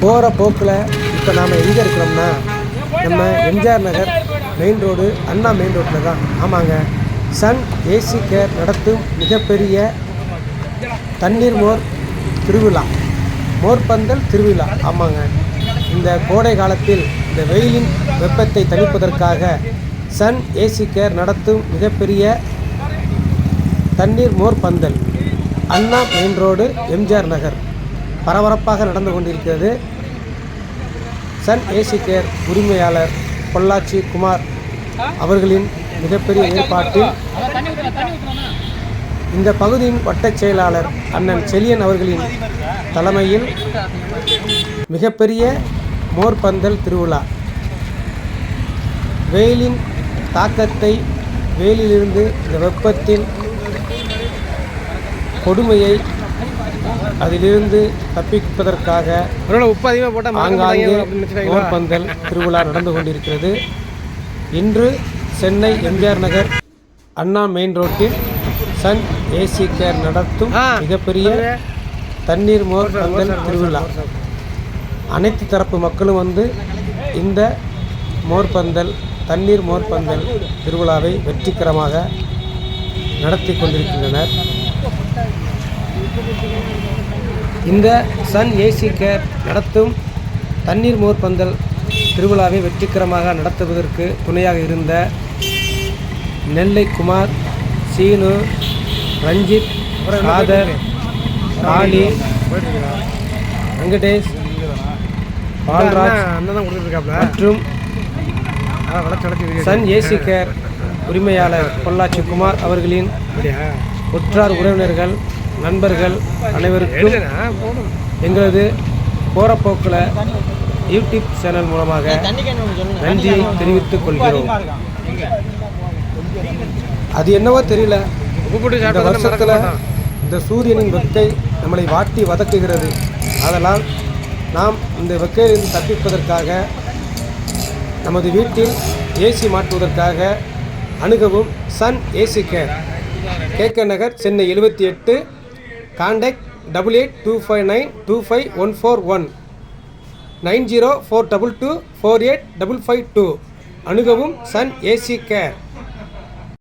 போகிற போக்கில் இப்போ நாம் எங்கே இருக்கிறோம்னா நம்ம எம்ஜிஆர் நகர் மெயின் ரோடு அண்ணா மெயின் ரோட்டில் தான். ஆமாங்க, சன் ஏசி கேர் நடத்தும் மிகப்பெரிய தண்ணீர் மோர் திருவிழா, மோர்பந்தல் திருவிழா. ஆமாங்க, இந்த கோடை காலத்தில் இந்த வெயிலின் வெப்பத்தை தணிப்பதற்காக சன் ஏசி கேர் நடத்தும் மிகப்பெரிய தண்ணீர் மோர் பந்தல் அண்ணா மெயின் ரோடு எம்ஜிஆர் நகர் பரபரப்பாக நடந்து கொண்டிருக்கிறது. சன் ஏசி கேர் உரிமையாளர் பொள்ளாச்சி குமார் அவர்களின் மிகப்பெரிய ஏற்பாட்டில் இந்த பகுதியின் வட்டச் செயலாளர் அண்ணன் செலியன் அவர்களின் தலைமையில் மிகப்பெரிய மோர்பந்தல் திருவிழா. வெயிலின் தாக்கத்தை, வெயிலிலிருந்து இந்த வெப்பத்தின் கொடுமையை அதிலிருந்து தப்பிப்பதற்காக ஆங்காங்கே மோர்பந்தல் திருவிழா நடந்து கொண்டிருக்கிறது. இன்று சென்னை எம்ஜிஆர் நகர் அண்ணா மெயின் ரோட்டில் சன் ஏசி கேர் நடத்தும் மிகப்பெரிய தண்ணீர் மோர்பந்தல் திருவிழா. அனைத்து தரப்பு மக்களும் வந்து இந்த மோர்பந்தல் தண்ணீர் மோர்பந்தல் திருவிழாவை வெற்றிகரமாக நடத்தி கொண்டிருக்கின்றனர். இந்த சன் ஏசி கேர் நடத்தும் தண்ணீர் மோர்பந்தல் திருவிழாவை வெற்றிகரமாக நடத்துவதற்கு துணையாக இருந்த நெல்லை குமார், சீனு, ரஞ்சித், ஆதர், காளி, வெங்கடேஷ், பால்ராஜ் மற்றும் சன் ஏசி கேர் உரிமையாளர் பொள்ளாச்சி குமார் அவர்களின் உற்றார் உறவினர்கள், நண்பர்கள் அனைவருக்கும் எங்களது போகிற போக்கில் யூடியூப் சேனல் மூலமாக நன்றியை தெரிவித்துக் கொள்கிறோம். அது என்னவோ தெரியல, இந்த வருஷத்தில் இந்த சூரியனின் வெக்கை நம்மளை வாட்டி வதக்குகிறது. அதனால் நாம் இந்த வெக்கையிலிருந்து தப்பிப்பதற்காக நமது வீட்டில் ஏசி மாற்றுவதற்காக அணுகவும் சன் ஏசி கேர், கேகே நகர், சென்னை 78. கான்டாக்ட் 8825925141 9042248552. அணுகவும் சன் ஏசி கேர்.